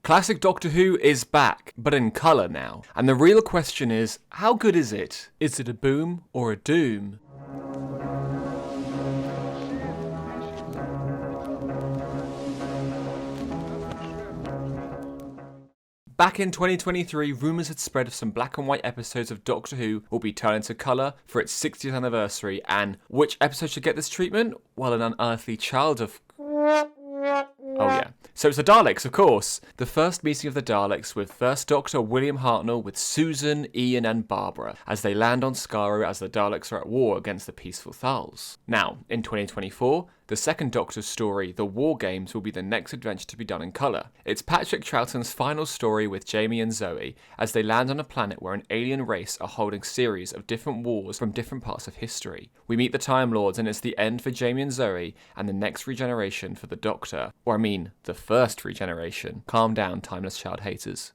Classic Doctor Who is back, but in colour now. And the real question is, how good is it? Is it a boom or a doom? Back in 2023, rumours had spread of some black and white episodes of Doctor Who will be turned into colour for its 60th anniversary, and which episode should get this treatment? Well, an unearthly child of... Oh yeah. So it's the Daleks, of course. The first meeting of the Daleks with First Doctor William Hartnell with Susan, Ian and Barbara as they land on Skaro as the Daleks are at war against the peaceful Thals. Now, in 2024, the second Doctor's story, The War Games, will be the next adventure to be done in colour. It's Patrick Troughton's final story with Jamie and Zoe as they land on a planet where an alien race are holding series of different wars from different parts of history. We meet the Time Lords and it's the end for Jamie and Zoe and the next regeneration for the Doctor. Or I mean, the first regeneration. Calm down, Timeless Child haters.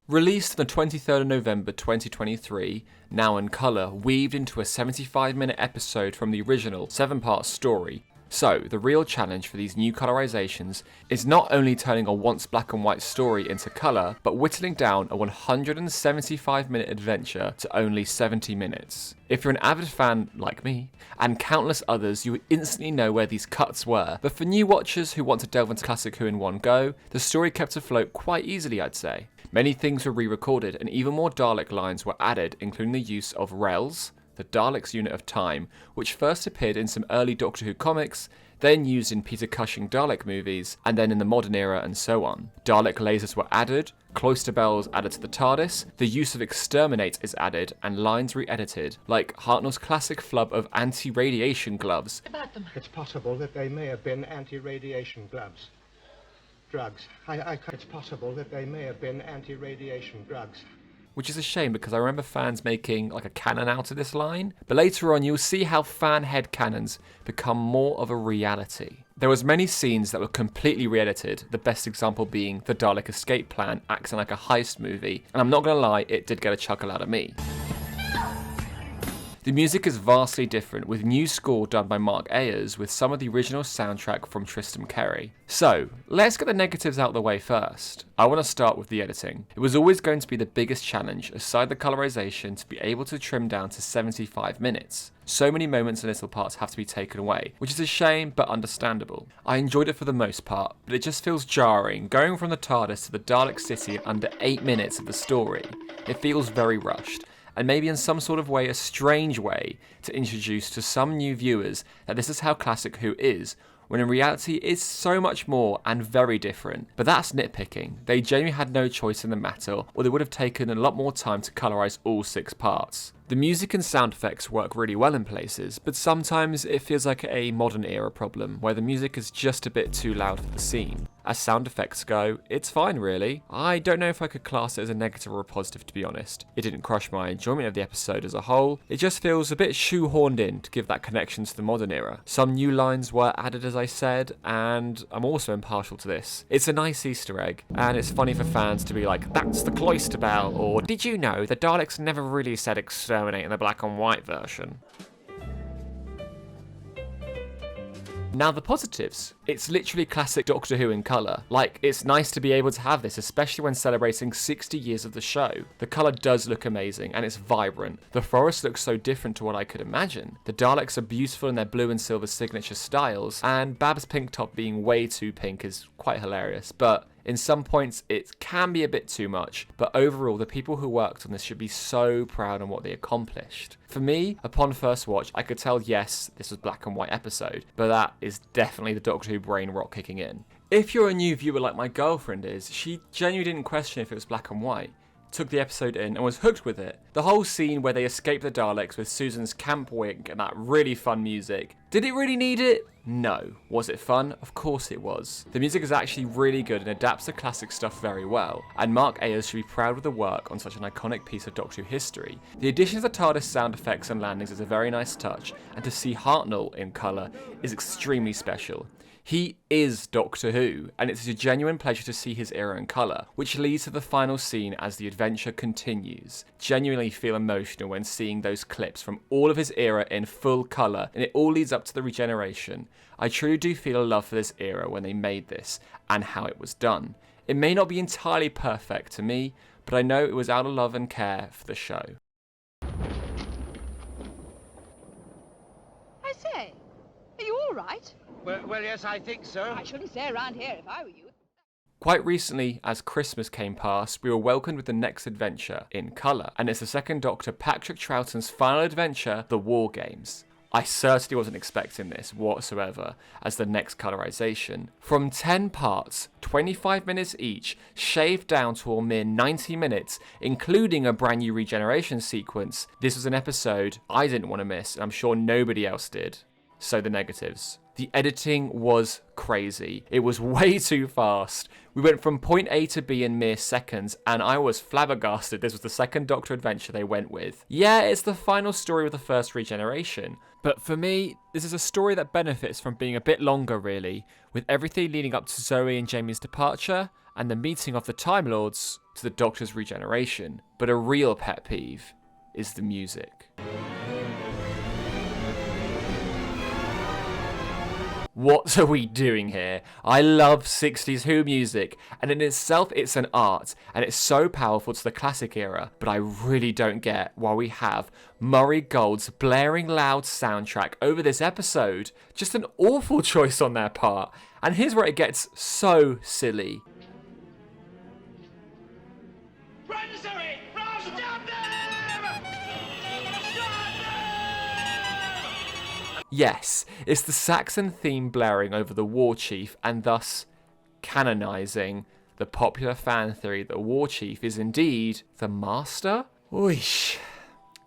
Released on the 23rd of November 2023, now in colour, weaved into a 75-minute episode from the original 7-part story. So, the real challenge for these new colorisations is not only turning a once black and white story into colour, but whittling down a 175-minute adventure to only 70 minutes. If you're an avid fan like me, and countless others, you would instantly know where these cuts were, but for new watchers who want to delve into Classic Who in one go, the story kept afloat quite easily, I'd say. Many things were re-recorded, and even more Dalek lines were added, including the use of Rels, the Daleks' unit of time, which first appeared in some early Doctor Who comics, then used in Peter Cushing Dalek movies, and then in the modern era and so on. Dalek lasers were added, cloister bells added to the TARDIS, the use of exterminate is added, and lines re-edited, like Hartnell's classic flub of anti-radiation gloves. It's possible that they may have been anti-radiation gloves. Drugs. It's possible that they may have been anti-radiation drugs. Which is a shame because I remember fans making like a canon out of this line, but later on you'll see how fan head canons become more of a reality. There was many scenes that were completely re-edited, the best example being the Dalek escape plan acting like a heist movie, and I'm not gonna lie, it did get a chuckle out of me. The music is vastly different, with new score done by Mark Ayers with some of the original soundtrack from Tristan Kerry. So, let's get the negatives out of the way first. I want to start with the editing. It was always going to be the biggest challenge, aside the colorization, to be able to trim down to 75 minutes. So many moments and little parts have to be taken away, which is a shame but understandable. I enjoyed it for the most part, but it just feels jarring, going from the TARDIS to the Dalek City in under 8 minutes of the story. It feels very rushed, and maybe in some sort of way a strange way to introduce to some new viewers that this is how Classic Who is, when in reality it's so much more and very different. But that's nitpicking. They genuinely had no choice in the matter, or they would have taken a lot more time to colorise all 6 parts. The music and sound effects work really well in places, but sometimes it feels like a modern era problem, where the music is just a bit too loud for the scene. As sound effects go, it's fine really. I don't know if I could class it as a negative or a positive, to be honest. It didn't crush my enjoyment of the episode as a whole, it just feels a bit shoehorned in to give that connection to the modern era. Some new lines were added as I said, and I'm also impartial to this. It's a nice Easter egg, and it's funny for fans to be like, that's the cloister bell, or did you know the Daleks never really said exterminate in the black and white version? Now the positives. It's literally classic Doctor Who in colour. Like, it's nice to be able to have this, especially when celebrating 60 years of the show. The colour does look amazing, and it's vibrant. The forest looks so different to what I could imagine. The Daleks are beautiful in their blue and silver signature styles, and Bab's pink top being way too pink is quite hilarious, but in some points it can be a bit too much, but overall the people who worked on this should be so proud on what they accomplished. For me, upon first watch, I could tell yes, this was a black and white episode, but that is definitely the Doctor Who brain rot kicking in. If you're a new viewer like my girlfriend is, she genuinely didn't question if it was black and white. Took the episode in and was hooked with it. The whole scene where they escape the Daleks with Susan's camp wig and that really fun music. Did it really need it? No. Was it fun? Of course it was. The music is actually really good and adapts to classic stuff very well, and Mark Ayers should be proud of the work on such an iconic piece of Doctor Who history. The addition of the TARDIS sound effects and landings is a very nice touch, and to see Hartnell in colour is extremely special. He is Doctor Who, and it's a genuine pleasure to see his era in colour, which leads to the final scene as the adventure continues. Genuinely feel emotional when seeing those clips from all of his era in full colour, and it all leads up to the regeneration. I truly do feel a love for this era when they made this, and how it was done. It may not be entirely perfect to me, but I know it was out of love and care for the show. I say, are you all right? Well, yes, I think so. I shouldn't stay around here if I were you. Quite recently, as Christmas came past, we were welcomed with the next adventure in colour, and it's the second Doctor Patrick Troughton's final adventure, The War Games. I certainly wasn't expecting this whatsoever as the next colorisation. From 10 parts, 25 minutes each, shaved down to a mere 90 minutes, including a brand new regeneration sequence, this was an episode I didn't want to miss, and I'm sure nobody else did. So the negatives. The editing was crazy. It was way too fast. We went from point A to B in mere seconds, and I was flabbergasted this was the second Doctor adventure they went with. Yeah, it's the final story with the first regeneration, but for me, this is a story that benefits from being a bit longer really, with everything leading up to Zoe and Jamie's departure, and the meeting of the Time Lords to the Doctor's regeneration. But a real pet peeve is the music. What are we doing here? I love 60s Who music, and in itself it's an art, and it's so powerful to the classic era, but I really don't get why we have Murray Gold's blaring loud soundtrack over this episode. Just an awful choice on their part, and here's where it gets so silly. Run, Zoe! Run! Stop them! Yes, it's the Saxon theme blaring over the War Chief and thus canonising the popular fan theory that War Chief is indeed the Master? Oish.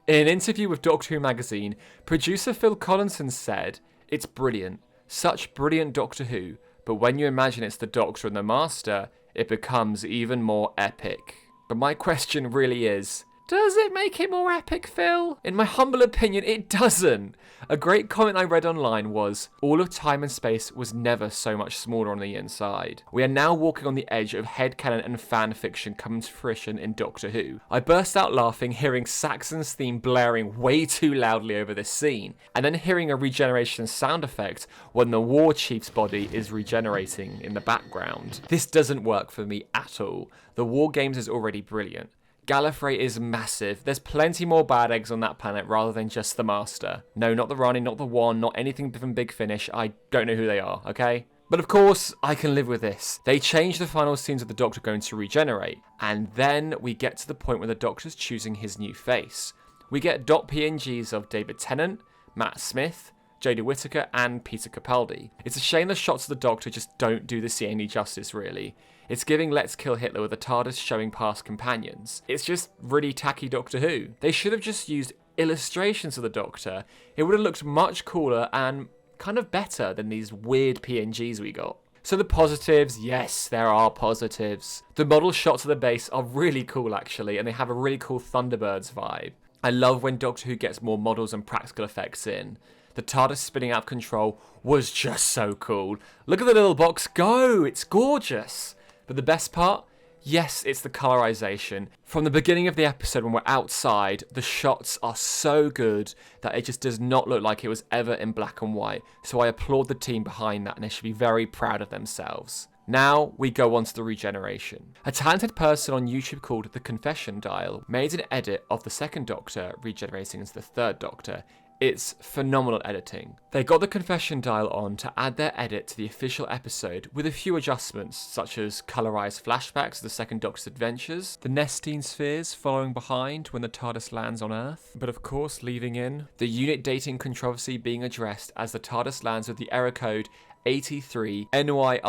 In an interview with Doctor Who magazine, producer Phil Collinson said, "It's brilliant, such brilliant Doctor Who, but when you imagine it's the Doctor and the Master, it becomes even more epic." But my question really is, does it make it more epic, Phil? In my humble opinion, it doesn't. A great comment I read online was, all of time and space was never so much smaller on the inside. We are now walking on the edge of headcanon and fan fiction coming to fruition in Doctor Who. I burst out laughing hearing Saxon's theme blaring way too loudly over this scene, and then hearing a regeneration sound effect when the War Chief's body is regenerating in the background. This doesn't work for me at all. The War Games is already brilliant. Gallifrey is massive. There's plenty more bad eggs on that planet rather than just the Master. No, not the Rani, not the One, not anything from Big Finish. I don't know who they are, okay? But of course, I can live with this. They change the final scenes of the Doctor going to regenerate, and then we get to the point where the Doctor's choosing his new face. We get .pngs of David Tennant, Matt Smith, Jodie Whittaker, and Peter Capaldi. It's a shame the shots of the Doctor just don't do the scene any justice, really. It's giving Let's Kill Hitler with the TARDIS showing past companions. It's just really tacky Doctor Who. They should have just used illustrations of the Doctor. It would have looked much cooler and kind of better than these weird PNGs we got. So the positives, yes, there are positives. The model shots of the base are really cool actually, and they have a really cool Thunderbirds vibe. I love when Doctor Who gets more models and practical effects in. The TARDIS spinning out of control was just so cool. Look at the little box go, it's gorgeous. But the best part? Yes, it's the colorization. From the beginning of the episode when we're outside, the shots are so good that it just does not look like it was ever in black and white. So I applaud the team behind that, and they should be very proud of themselves. Now we go on to the regeneration. A talented person on YouTube called The Confession Dial made an edit of the second Doctor regenerating into the third Doctor. It's phenomenal editing. They got the Confession Dial on to add their edit to the official episode with a few adjustments, such as colorized flashbacks of the second Doctor's adventures, the Nestine spheres following behind when the TARDIS lands on Earth, but of course leaving in the unit dating controversy being addressed as the TARDIS lands with the error code 83 NYRDWAM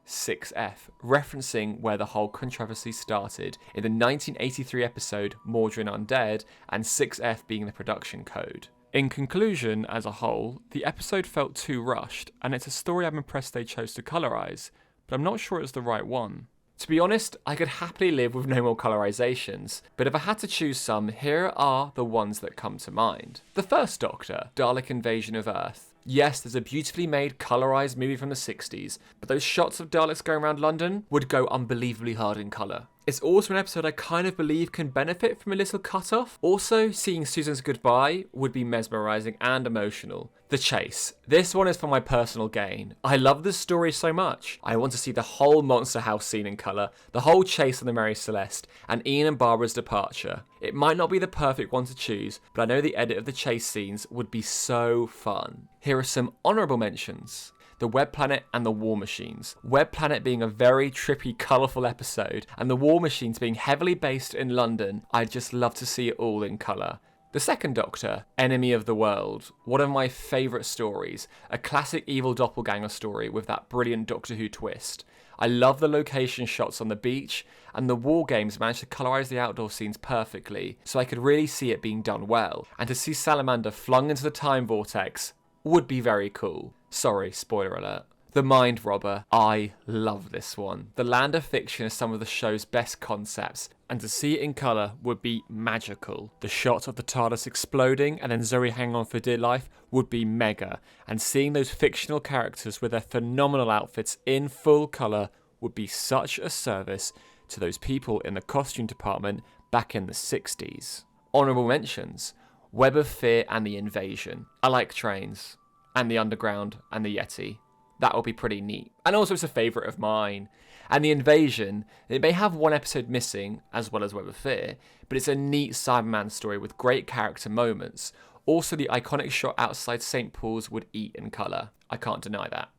6F, referencing where the whole controversy started in the 1983 episode Mordrin Undead, and 6F being the production code. In conclusion, as a whole, the episode felt too rushed, and it's a story I'm impressed they chose to colorize, but I'm not sure it's the right one. To be honest, I could happily live with no more colorizations, but if I had to choose some, here are the ones that come to mind. The first Doctor, Dalek Invasion of Earth. Yes, there's a beautifully made, colorized movie from the 60s, but those shots of Daleks going around London would go unbelievably hard in color. It's also an episode I kind of believe can benefit from a little cut-off. Also, seeing Susan's goodbye would be mesmerizing and emotional. The Chase. This one is for my personal gain. I love this story so much. I want to see the whole Monster House scene in colour, the whole chase on the Mary Celeste, and Ian and Barbara's departure. It might not be the perfect one to choose, but I know the edit of the chase scenes would be so fun. Here are some honourable mentions. The Web Planet and the War Machines. Web Planet being a very trippy, colourful episode, and the War Machines being heavily based in London. I'd just love to see it all in colour. The Second Doctor, Enemy of the World, one of my favourite stories, a classic evil doppelganger story with that brilliant Doctor Who twist. I love the location shots on the beach, and the War Games managed to colorise the outdoor scenes perfectly, so I could really see it being done well, and to see Salamander flung into the time vortex would be very cool. Sorry, spoiler alert. The Mind Robber. I love this one. The land of fiction is some of the show's best concepts, and to see it in colour would be magical. The shot of the TARDIS exploding and then Zoe hanging on for dear life would be mega, and seeing those fictional characters with their phenomenal outfits in full colour would be such a service to those people in the costume department back in the 60s. Honourable mentions. Web of Fear and the Invasion. I like trains, and the Underground, and the Yeti. That will be pretty neat. And also it's a favourite of mine. And the Invasion, it may have one episode missing, as well as Web of Fear, but it's a neat Cyberman story with great character moments. Also the iconic shot outside St. Paul's would eat in colour. I can't deny that.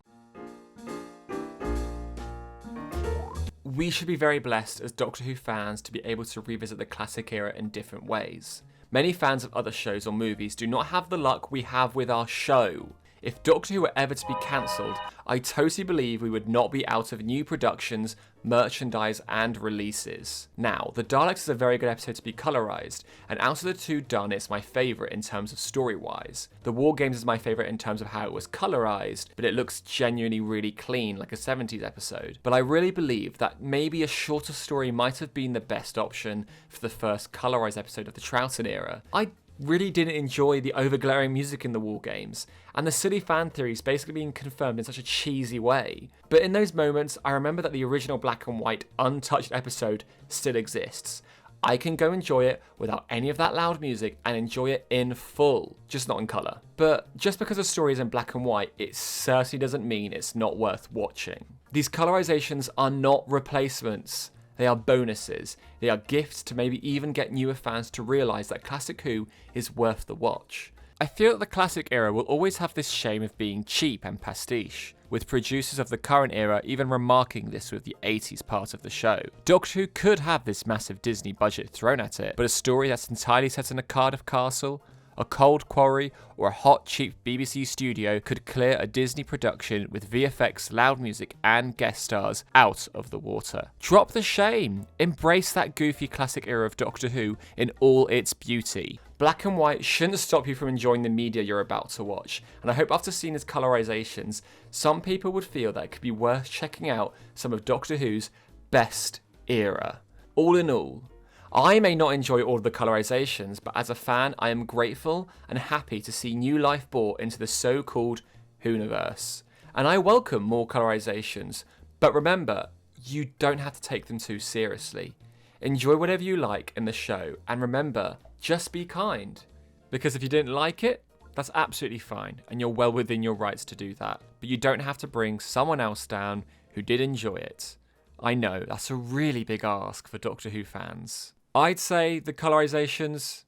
We should be very blessed as Doctor Who fans to be able to revisit the classic era in different ways. Many fans of other shows or movies do not have the luck we have with our show. If Doctor Who were ever to be cancelled, I totally believe we would not be out of new productions, merchandise and releases. Now, The Daleks is a very good episode to be colorised, and out of the two done, it's my favourite in terms of story-wise. The War Games is my favourite in terms of how it was colorised, but it looks genuinely really clean, like a 70s episode. But I really believe that maybe a shorter story might have been the best option for the first colorised episode of the Troughton era. I really didn't enjoy the overglaring music in the War Games, and the silly fan theories basically being confirmed in such a cheesy way. But in those moments, I remember that the original black and white, untouched episode still exists. I can go enjoy it without any of that loud music and enjoy it in full, just not in colour. But just because a story is in black and white, it certainly doesn't mean it's not worth watching. These colorizations are not replacements. They are bonuses. They are gifts to maybe even get newer fans to realise that Classic Who is worth the watch. I feel that the classic era will always have this shame of being cheap and pastiche, with producers of the current era even remarking this with the 80s part of the show. Doctor Who could have this massive Disney budget thrown at it, but a story that's entirely set in a Cardiff castle, a cold quarry, or a hot, cheap BBC studio could clear a Disney production with VFX, loud music, and guest stars out of the water. Drop the shame. Embrace that goofy classic era of Doctor Who in all its beauty. Black and white shouldn't stop you from enjoying the media you're about to watch, and I hope after seeing his colorizations, some people would feel that it could be worth checking out some of Doctor Who's best era. All in all, I may not enjoy all of the colorizations, but as a fan, I am grateful and happy to see new life brought into the so-called Whoniverse. And I welcome more colorizations, but remember, you don't have to take them too seriously. Enjoy whatever you like in the show, and remember, just be kind. Because if you didn't like it, that's absolutely fine, and you're well within your rights to do that. But you don't have to bring someone else down who did enjoy it. I know, that's a really big ask for Doctor Who fans. I'd say the colorizations,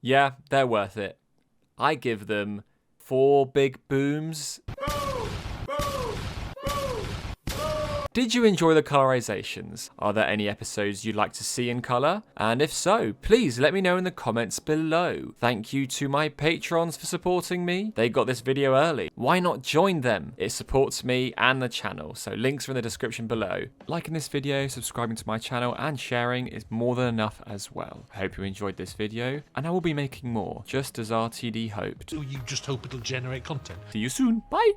yeah, they're worth it. I give them 4 big booms. Did you enjoy the colorizations? Are there any episodes you'd like to see in colour? And if so, please let me know in the comments below. Thank you to my patrons for supporting me. They got this video early. Why not join them? It supports me and the channel, so links are in the description below. Liking this video, subscribing to my channel, and sharing is more than enough as well. I hope you enjoyed this video, and I will be making more, just as RTD hoped. You just hope it'll generate content. See you soon. Bye!